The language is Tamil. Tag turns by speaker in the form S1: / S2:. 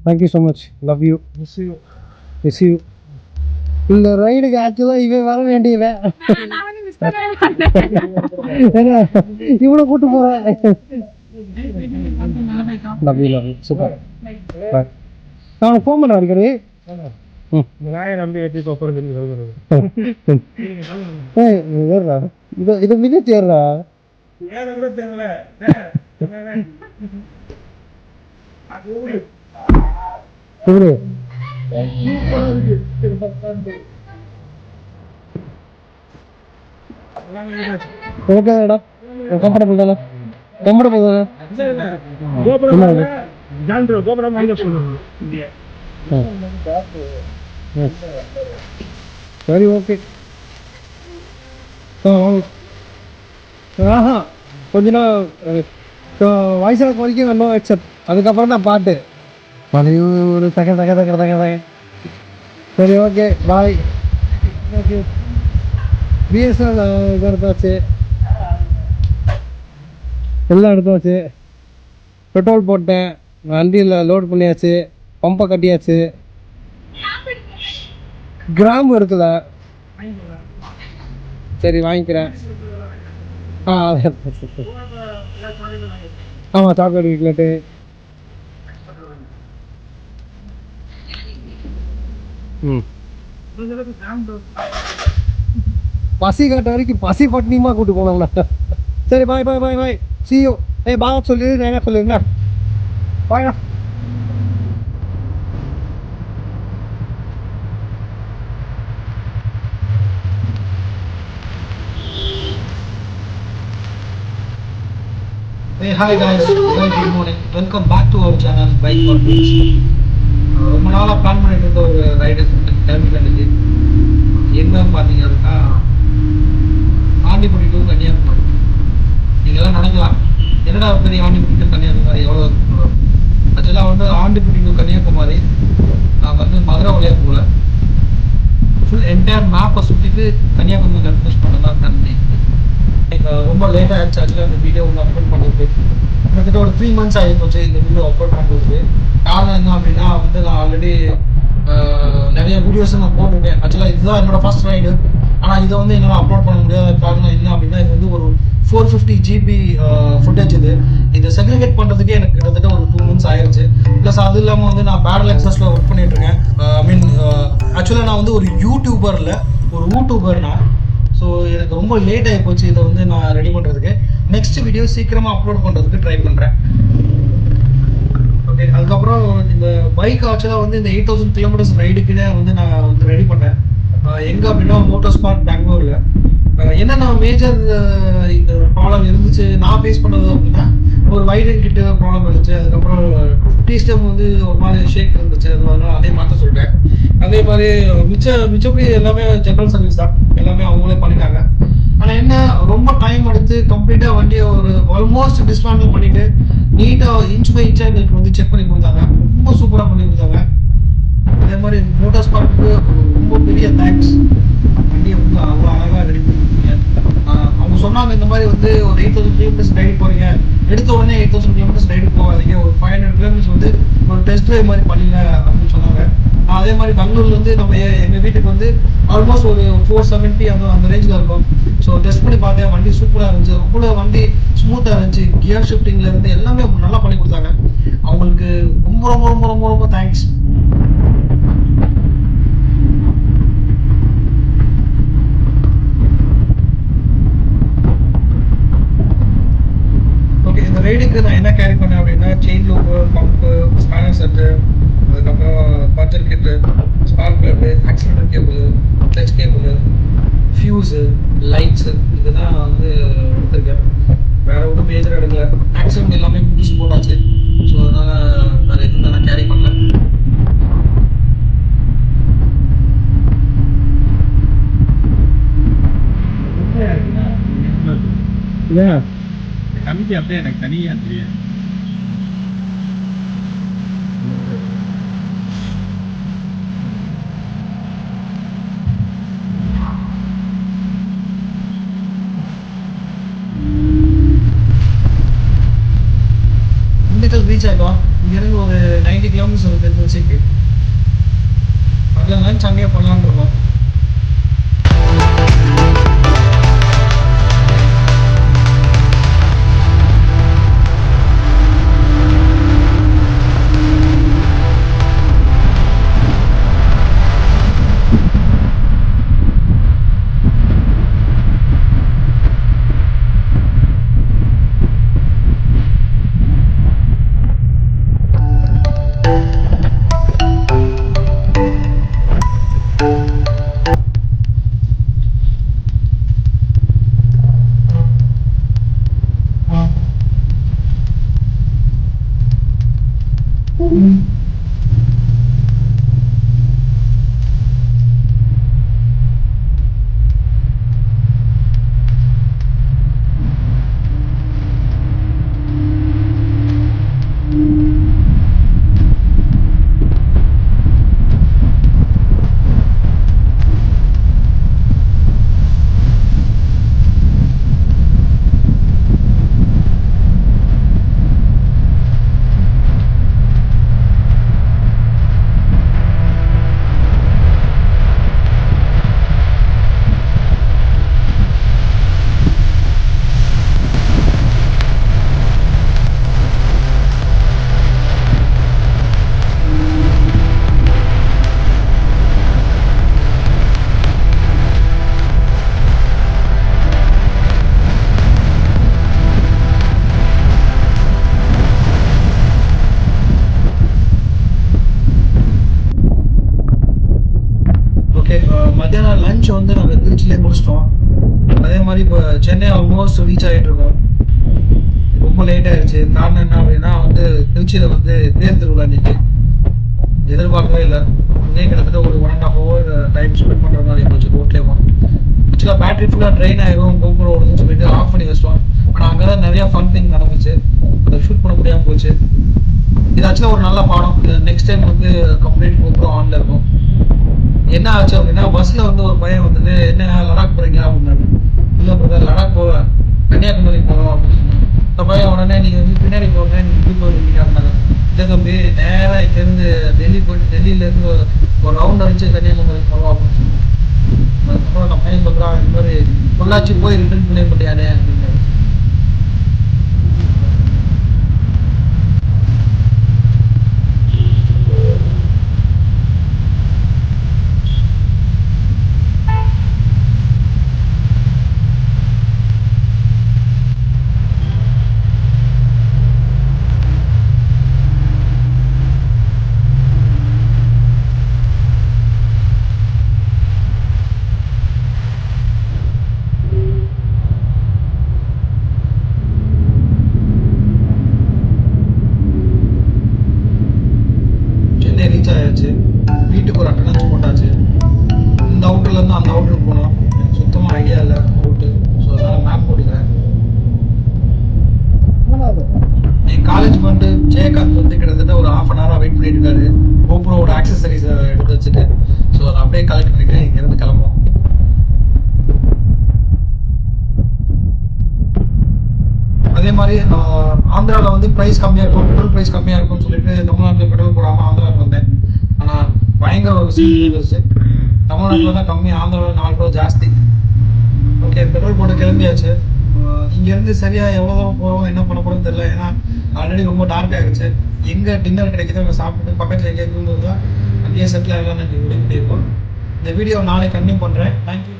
S1: Thank you so much, love you, miss you. இந்த ரைடுக்கு ஆக்சுவலாக இவன் வர வேண்டியவன், இவனை கூட்டு போகிறேன். Love you super. பாய். நான் ஃபோன் பண்ண அடிக்கடி. இது மினிட் ஏறா ஓகேடா, கம்ஃபர்டபுள் தானே? கம்ஃபர்டபுள் தானே? சரி, ஓகே. ஆஹா, கொஞ்ச நாள் வாய்ஸ் ஆஃப் வரைக்கும் நோ ஹெட்செட், அதுக்கப்புறம் தான் பாட்டு ஒரு தக. சரி, ஓகே, பாய். ஓகே, பிஎஸ்என்எல் இது எடுத்தாச்சு, எல்லாம் எடுத்தாச்சு. பெட்ரோல் போட்டேன், வண்டியில் லோட் பண்ணியாச்சு, பம்பை கட்டியாச்சு. கிராம் இருக்குல்ல, சரி வாங்கிக்கிறேன். ஆமாம், சாக்லேட் வீக்லெட்டு. பசி காட்ட வரைக்கும் பசி பட்டினியுமா கூட்டு போனோம்ல. சரி, பாய் பாய் பாய் பாய், see you. பாய் சொல்லிடு, நேராக சொல்லிடுங்க. பாய்ண்ணா.
S2: Hey, hi guys, very good morning. Welcome back to our channel Bike for Beach. ரொம்ப நாளாக பிளான் பண்ணிட்டு இருந்த ஒரு ரைடு கிளம்பி வந்துச்சு. என்ன பார்த்தீங்க அப்படின்னா, ஆண்டிப்பட்டி டு கன்னியாகுமரி. நீங்கள்லாம் நினைக்கலாம், என்னடா பெரிய ஆண்டிப்பட்டி டு கன்னியாகுமரி எவ்வளோ? ஆக்சுவலாக வந்து ஆண்டிப்பட்டி டு கன்னியாகுமரி நான் வந்து மதுரை வழியாக போகல, ஃபுல் என்டையர் மேப்பை சுற்றிட்டு கன்னியாகுமரி கன்ஃபியூஸ் பண்ண தான் தண்ணி. ரொம்ப லேட்டாக ஆயிடுச்சு. ஆக்சுவலாக இந்த வீடியோ ஒன்று அப்லோட் பண்ணுறது கிட்டத்தட்ட ஒரு 3 months ஆகிப்போச்சு இந்த வீடியோ அப்லோட் பண்ணுறது. காரணம் என்ன அப்படின்னா, வந்து நான் ஆல்ரெடி நிறைய வீடியோஸும் நான் போட்டிருக்கேன். ஆக்சுவலாக இதுதான் என்னோட ஃபர்ஸ்ட் ரைடு. ஆனால் இதை வந்து என்னால் அப்லோட் பண்ண முடியாத காரணம் என்ன அப்படின்னா, இது வந்து ஒரு 450 GB ஃபுட்டேஜ். இதை செக்ரிகேட் பண்ணுறதுக்கே எனக்கு கிட்டத்தட்ட ஒரு 2 months ஆயிடுச்சு. ப்ளஸ் அது இல்லாமல் வந்து நான் பேடல் எக்ஸஸில் ஒர்க் பண்ணிகிட்ருக்கேன். ஆக்சுவலாக நான் வந்து ஒரு யூடியூபர் இல்லை, ஒரு யூடியூபர் நான். ஸோ எனக்கு ரொம்ப லேட் ஆகி போச்சு இதை வந்து நான் ரெடி பண்ணுறதுக்கு. நெக்ஸ்ட் வீடியோ சீக்கிரமாக அப்லோட் பண்ணுறதுக்கு ட்ரை பண்ணுறேன். ஓகே, அதுக்கப்புறம் இந்த பைக் ஆக்சுவலாக வந்து இந்த 8000 kilometers ரைடுக்குன்னே வந்து நான் வந்து ரெடி பண்ணேன். எங்கே அப்படின்னா, மோட்டார் ஸ்பார்க் பெங்களூரில். என்னென்ன மேஜர் இந்த ப்ராப்ளம் இருந்துச்சு நான் ஃபேஸ் பண்ணது அப்படின்னா, ஒரு வைரன் கிட்ட ப்ராப்ளம் இருந்துச்சு. அதுக்கப்புறம் டீஸ்டம் வந்து ஒரு மாதிரி ஷேக் இருந்துச்சு, அதனால அதே மாற்ற சொல்லிட்டேன். அதே மாதிரி மிச்சப்படி எல்லாமே ஜென்ரல் சர்வீஸ் தான், எல்லாமே அவங்களே பண்ணிட்டாங்க. ஆனால் என்ன, ரொம்ப டைம் எடுத்து கம்ப்ளீட்டாக வண்டியை ஒரு ஆல்மோஸ்ட் டிஸ்மேண்டில் பண்ணிவிட்டு நீட்டாக இன்ச் பை இன்ச்சாக எங்களுக்கு வந்து செக் பண்ணி கொடுத்தாங்க. ரொம்ப சூப்பராக பண்ணி கொடுத்தாங்க. அதே மாதிரி மோட்டார் ஸ்பார்க்கு ரொம்ப பெரிய தேங்க்ஸ். வண்டியை வந்து அவ்வளோ அழகாக ரெடி பண்ணிருக்கீங்க. அவங்க சொன்னாங்க, இந்த மாதிரி வந்து ஒரு 8000 kilometers ரைடு போகிறீங்க, எடுத்த உடனே 8000 kilometers ரைடு போகாதீங்க, ஒரு 500 kilometers வந்து ஒரு டெஸ்ட் ட்ரைவ் மாதிரி பண்ணிங்க அப்படின்னு சொன்னாங்க. அதே மாதிரி பெங்களூர்லேருந்து நம்ம எங்கள் வீட்டுக்கு வந்து ஆல்மோஸ்ட் ஒரு 470 அந்த ரேஞ்சில் இருக்கும். ஸோ டெஸ்ட் பண்ணி பார்த்தேன், வண்டி சூப்பராக இருந்துச்சு. அவ்வளோ வண்டி ஸ்மூத்தாக இருந்துச்சு. கியர் ஷிஃப்டிங்லேருந்து எல்லாமே நல்லா பண்ணி கொடுத்தாங்க. அவங்களுக்கு ரொம்ப ரொம்ப ரொம்ப ரொம்ப ரொம்ப தேங்க்ஸ். ஓகே, இந்த ரைடுக்கு நான் என்ன கேரி பண்ணேன் அப்படின்னா, chain lube, pump, spanner set, அதுக்கப்புறம் puncture kit, spark plug, accelerator cable, clutch cable, fuse, lights, இதுதான் வந்து எடுத்திருக்கேன். வேறு ஒன்றும் மேஜர் எடுக்கல. ஆக்சிடென்ட் எல்லாமே புதுசு போட்டாச்சு. ஸோ அதனால் வேறு எதுவும் நான் கேரி பண்ணல.
S3: கமிட்டி அப்படியே எனக்கு தனியாக தெரியாது.
S2: திண்டுக்கல் ரீச் ஆகிட்டோம். இங்கேருந்து ஒரு 90 கிலோமீட்டர்ஸ் வருது திருச்சிக்கு. அதில் லஞ்ச் அங்கேயே பண்ணலான்னு இருக்கோம். ஓகே, மத்தியானம் லஞ்ச் வந்து நாங்கள் திருச்சியிலே முடிச்சிட்டோம். அதே மாதிரி இப்போ சென்னை ஆல்மோஸ்ட் ரீச் ஆகிட்டு இருக்கோம். ரொம்ப லேட் ஆயிடுச்சு. காரணம் என்ன அப்படின்னா வந்து திருச்சியில் வந்து தேர் திருவிழா இன்னைக்கு. எதிர்பார்க்கவே இல்லை. இன்னே கிட்டத்தட்ட ஒரு 1.5 hour டைம் ஸ்பெண்ட் பண்ணுற மாதிரி போச்சு ரோட்லேயும். ஆக்சுவலாக பேட்டரி ஃபுல்லாக ட்ரெயின் ஆகிடும் கோபுரம் ஓடுன்னு சொல்லிட்டு ஆஃப் பண்ணி வச்சிட்டோம். ஆனால் அங்கே தான் நிறையா ஃபன் திங் நடந்துச்சு. அதை ஷூட் பண்ண முடியாமல் போச்சு. இது ஆக்சுவலாக ஒரு நல்ல பாடம். நெக்ஸ்ட் டைம் வந்து கம்ப்ளீட் கோபுரம் ஆன்ல இருக்கும். என்ன ஆச்சு அப்படின்னா பஸ்ஸில் வந்து ஒரு பையன் வந்துட்டு என்ன லடாக் போகிறீங்க அப்படின்னாரு. இல்லை பிரதர் லடாக் போக கன்னியாகுமரி போகிறோம் அப்படின்னு சொன்னாங்க. இந்த பையன் உடனே நீங்கள் வந்து பின்னாடி போங்க, நீங்கள் இப்படி போயிருக்கீங்க அப்படின்னாங்க. இல்லை தம்பி, நேராக இங்கேருந்து டெல்லி போயிட்டு டெல்லியிலேருந்து ஒரு ரவுண்ட் அடிச்சு கன்னியாகுமரி போகிறோம் அப்படின்னு சொன்னாங்க. அதுக்கப்புறம் நான் பையன் சொல்கிறான், இந்த மாதிரி பொள்ளாச்சி போய் ரிட்டர்ன் பண்ண முடியாதே அப்படின்னு. ரீச் ஆயாச்சு. வீட்டுக்கு ஒரு அட்டனன்ஸ் போட்டாச்சு. இந்த அவுட்டர்லேருந்து அந்த அவுட்டருக்கு போகலாம். எனக்கு சுத்தமாக ஐடியா இல்லை ரூட்டு. ஸோ அதனால் மேப் போட்டுக்கிறேன். என் காலேஜ் வந்து ஜெயகாந்த் வந்து கிட்டத்தட்ட ஒரு 1/2 hour வெயிட் பண்ணிட்டு இருக்காரு. கோப்ரோட ஆக்சசரிஸை எடுத்து வச்சுட்டு. ஸோ அதை அப்படியே கலெக்ட் பண்ணிட்டு இங்கேருந்து கிளம்புவோம். அதே மாதிரி ஆந்திராவில் வந்து ப்ரைஸ் கம்மியாக இருக்கும், பெட்ரோல் ப்ரைஸ் கம்மியாக இருக்கும்னு சொல்லிட்டு தமிழ்நாட்டில் பெட்ரோல் போடாமல் ஆந்திராவுக்கு வந்தேன். ஆனால் பயங்கர ஒரு சீன் இருந்துச்சு. தமிழ்நாட்டில் தான் கம்மி, ஆந்திராவில் 4 ரூபா ஜாஸ்தி. ஓகே, பெட்ரோல் போட்டு கிளம்பியாச்சு. இங்கேருந்து சரியாக எவ்வளோ தூரம் போகிறோம், என்ன பண்ண போகிறோம்னு தெரியல. ஏன்னா ஆல்ரெடி ரொம்ப டார்க் ஆகிடுச்சு. எங்கே டின்னர் கிடைக்குதோ அங்கே சாப்பிட்டு பக்கத்தில் எங்கேயா இருக்கும்போது தான் அங்கேயே செட்டில் ஆகலாம்னு முடிவு பண்ணியிருக்கோம். இந்த வீடியோ நாளைக்கு கண்டினியூ பண்ணுறேன். தேங்க்யூ.